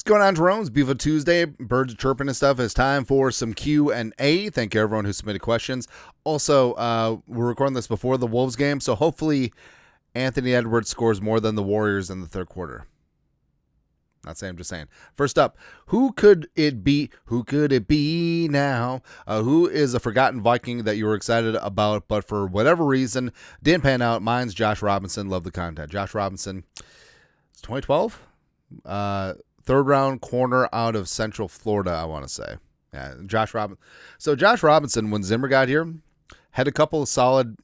going on, Jeromes? Beautiful Tuesday. Birds are chirping and stuff. It's time for some Q&A. Thank you, everyone who submitted questions. Also, we're recording this before the Wolves game, so hopefully Anthony Edwards scores more than the Warriors in the third quarter. Not saying, I'm just saying. First up, who could it be? Who could it be now? Who is a forgotten Viking that you were excited about, but for whatever reason didn't pan out? Mine's Josh Robinson. Love the content. Josh Robinson, it's 2012? Third round corner out of Central Florida, I want to say. Yeah, Josh Robinson. So Josh Robinson, when Zimmer got here, had a couple of solid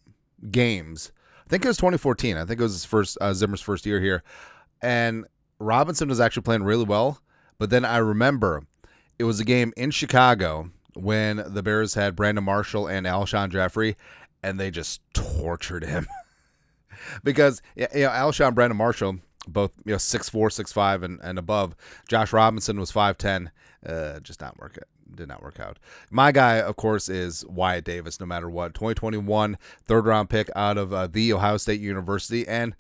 games. I think it was 2014. I think it was his first Zimmer's first year here. And Robinson was actually playing really well. But then I remember it was a game in Chicago when the Bears had Brandon Marshall and Alshon Jeffrey, and they just tortured him. Because Alshon and Brandon Marshall, both 6'4", 6'5", and above. Josh Robinson was 5'10". Just did not work out. My guy, of course, is Wyatt Davis, no matter what. 2021 third-round pick out of the Ohio State University, and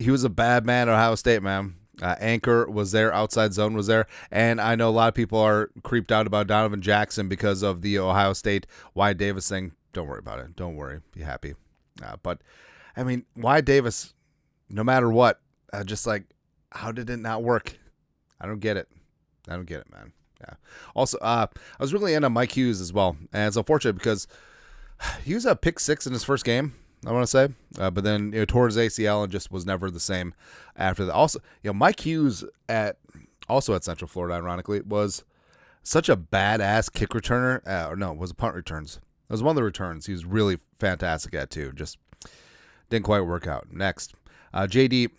he was a bad man at Ohio State, man. Anchor was there, outside zone was there, and I know a lot of people are creeped out about Donovan Jackson because of the Ohio State Wyatt Davis thing. Don't worry about it. Don't worry. Be happy. But, I mean, Wyatt Davis, no matter what, just like, how did it not work? I don't get it. Man. Yeah. Also, I was really into Mike Hughes as well, and it's unfortunate because he was a pick 6 in his first game, I want to say, but then tore his ACL and just was never the same after that. Also, Mike Hughes also at Central Florida, ironically, was such a badass kick returner. It was a punt returns. It was one of the returns. He was really fantastic at too. Just didn't quite work out. Next, JD.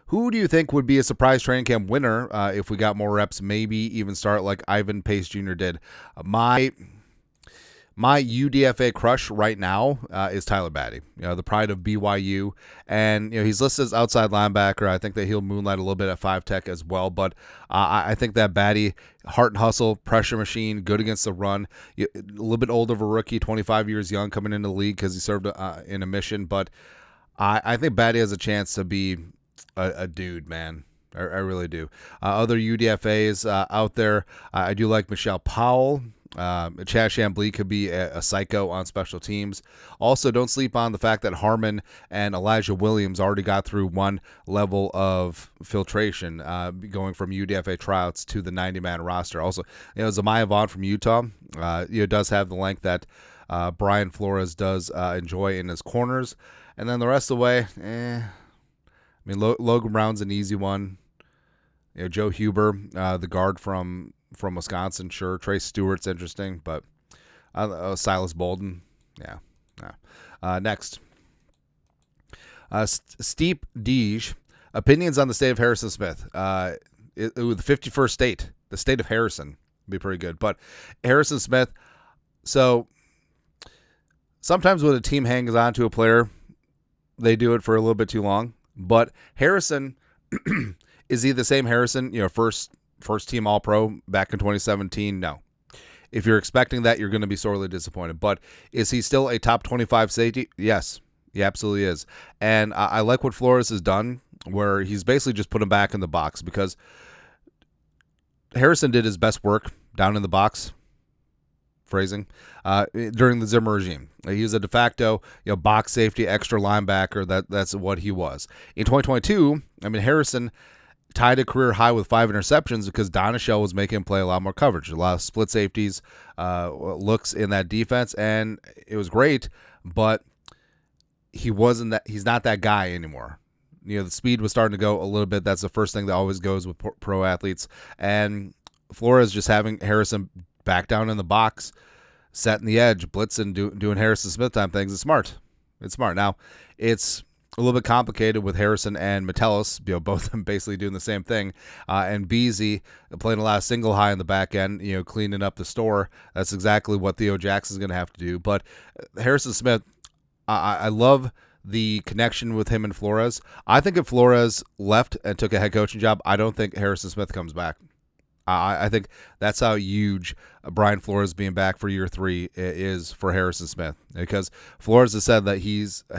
Who do you think would be a surprise training camp winner if we got more reps, maybe even start like Ivan Pace Jr. did? My UDFA crush right now is Tyler Batty, the pride of BYU. And he's listed as outside linebacker. I think that he'll moonlight a little bit at 5 tech as well. But I think that Batty, heart and hustle, pressure machine, good against the run. A little bit older of a rookie, 25 years young, coming into the league because he served in a mission. But I think Batty has a chance to be a dude, man. I really do. Other UDFAs out there, I do like Michelle Powell. Chad Chambly could be a psycho on special teams. Also, don't sleep on the fact that Harmon and Elijah Williams already got through one level of filtration, going from UDFA tryouts to the 90-man roster. Also, Zamaya Vaughn from Utah, does have the length that Brian Flores does enjoy in his corners. And then the rest of the way, I mean, Logan Brown's an easy one. Joe Huber, the guard from Wisconsin, sure. Trey Stewart's interesting, but Silas Bolden, yeah. Next, Steep Deej, opinions on the state of Harrison Smith. The 51st state, the state of Harrison, would be pretty good. But Harrison Smith, so sometimes when a team hangs on to a player, they do it for a little bit too long. But Harrison, is he the same Harrison, first team All-Pro back in 2017? No. If you're expecting that, you're going to be sorely disappointed. But is he still a top 25 safety? Yes, he absolutely is. And I like what Flores has done, where he's basically just put him back in the box, because Harrison did his best work down in the box, phrasing, during the Zimmer regime. He was a de facto box safety, extra linebacker. That's what he was. In 2022, Harrison tied a career high with 5 interceptions because Donishell was making him play a lot more coverage, a lot of split safeties, looks in that defense, and it was great, but he's not that guy anymore. The speed was starting to go a little bit. That's the first thing that always goes with pro athletes. And Flores just having Harrison back down in the box, setting the edge, blitzing, doing Harrison Smith time things. It's smart. Now, it's a little bit complicated with Harrison and Metellus, both of them basically doing the same thing. And Beasley playing a lot of single high in the back end, cleaning up the store. That's exactly what Theo Jackson's going to have to do. But Harrison Smith, I love the connection with him and Flores. I think if Flores left and took a head coaching job, I don't think Harrison Smith comes back. I think that's how huge Brian Flores being back for year 3 is for Harrison Smith, because Flores has said that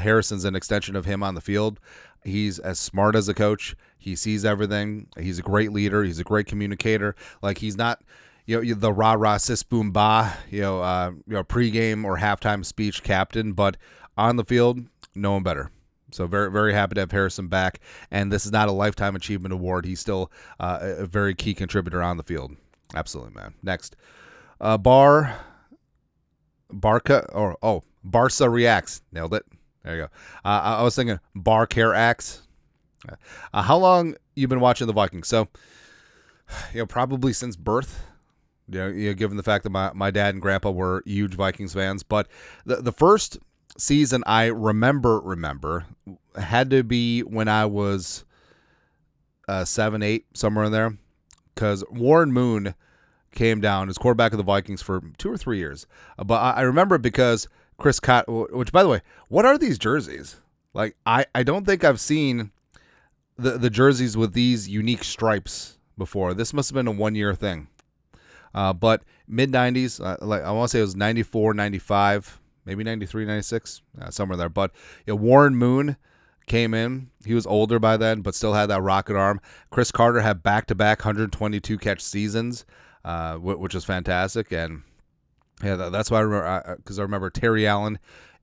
Harrison's an extension of him on the field. He's as smart as a coach. He sees everything. He's a great leader. He's a great communicator. Like, he's not, the rah rah sis boom bah, pregame or halftime speech captain, but on the field, no one better. So very, very happy to have Harrison back. And this is not a Lifetime Achievement Award. He's still a very key contributor on the field. Absolutely, man. Next, Barca Barca Reacts. Nailed it. There you go. I was thinking Bar Care Acts. How long you been watching the Vikings? So, probably since birth. Given the fact that my dad and grandpa were huge Vikings fans, but the first season I remember had to be when I was 7, 8, somewhere in there, because Warren Moon came down as quarterback of the Vikings for 2 or 3 years. But I remember it because Chris Cott, which, by the way, what are these jerseys? Like, I don't think I've seen the jerseys with these unique stripes before. This must have been a 1-year thing. But mid-90s, I want to say it was 94, 95, maybe 93, 96, somewhere there. But Warren Moon came in. He was older by then, but still had that rocket arm. Chris Carter had back-to-back 122-catch seasons, which was fantastic. And yeah, that's why I remember, because I remember Terry Allen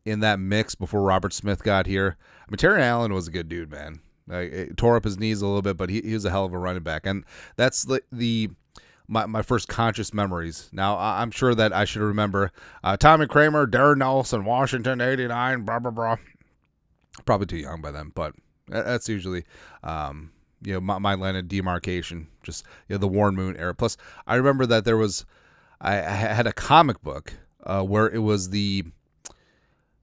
in that mix before Robert Smith got here. I mean, Terry Allen was a good dude, man. It tore up his knees a little bit, but he was a hell of a running back. And that's my first conscious memories. Now, I'm sure that I should remember Tommy Kramer, Darren Nelson, Washington, 89, blah, blah, blah. Probably too young by then, but that's usually, my line of demarcation, just the Warren Moon era. Plus, I remember that I had a comic book where it was the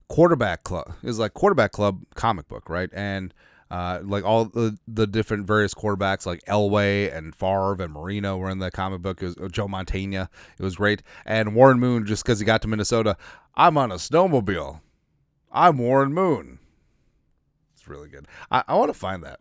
quarterback club. It was like quarterback club comic book, right? And like all the different various quarterbacks, like Elway and Favre and Marino were in the comic book. It was Joe Montana. It was great. And Warren Moon, just because he got to Minnesota, I'm on a snowmobile. I'm Warren Moon. It's really good. I want to find that.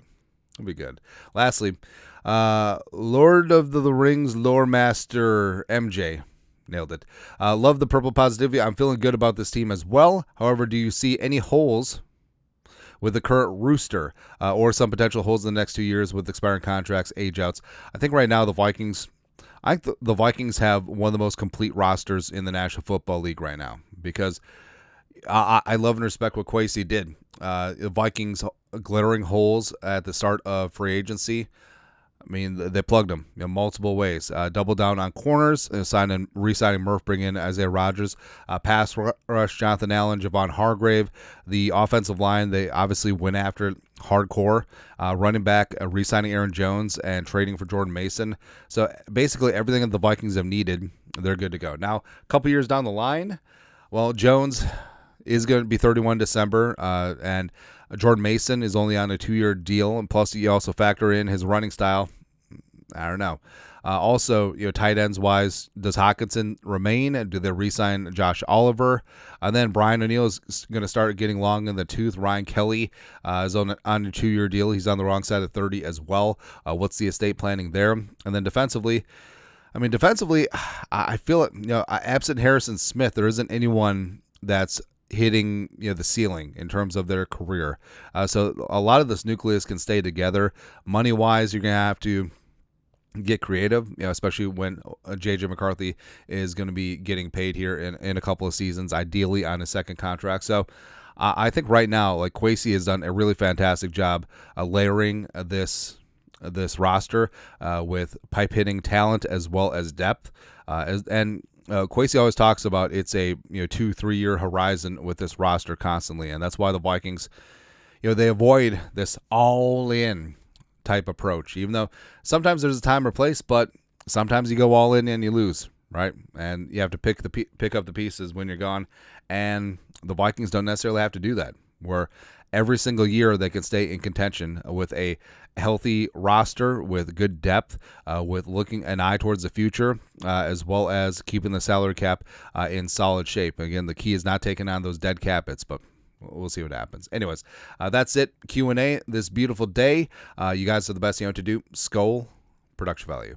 It'll be good. Lastly, Lord of the Rings lore master MJ. Nailed it. Love the purple positivity. I'm feeling good about this team as well. However, do you see any holes with the current rooster, or some potential holes in the next 2 years with expiring contracts, age outs? I think right now the Vikings have one of the most complete rosters in the National Football League right now, because I love and respect what Kwesi did. The Vikings glittering holes at the start of free agency. I mean, they plugged them multiple ways. Double down on corners, re-signing Murph, bring in Isaiah Rodgers. Pass rush, Jonathan Allen, Javon Hargrave. The offensive line, they obviously went after hardcore. Running back, re-signing Aaron Jones and trading for Jordan Mason. So basically everything that the Vikings have needed, they're good to go. Now, a couple years down the line, well, Jones is going to be 31 December, and Jordan Mason is only on a 2-year deal, and plus you also factor in his running style. I don't know. Also, tight ends wise, does Hawkinson remain? Do they re-sign Josh Oliver? And then Brian O'Neill is going to start getting long in the tooth. Ryan Kelly is on a 2-year deal. He's on the wrong side of 30 as well. What's the estate planning there? And then defensively, I feel it. Absent Harrison Smith, there isn't anyone that's hitting the ceiling in terms of their career. So a lot of this nucleus can stay together. Money wise, you're gonna have to get creative, especially when JJ McCarthy is going to be getting paid here in a couple of seasons, ideally on a second contract. So I think right now, like, Kwesi has done a really fantastic job layering this roster with pipe hitting talent as well as depth. Kwesi always talks about it's a 2-3 year horizon with this roster constantly, and that's why the Vikings, they avoid this all in type approach, even though sometimes there's a time or place, but sometimes you go all in and you lose, right? And you have to pick up the pieces when you're gone, and the Vikings don't necessarily have to do that, where every single year they can stay in contention with a healthy roster, with good depth, with looking an eye towards the future, as well as keeping the salary cap in solid shape. Again, the key is not taking on those dead cap hits, but we'll see what happens. Anyways, that's it. Q&A this beautiful day. You guys are the best you know what to do. Skol, production value.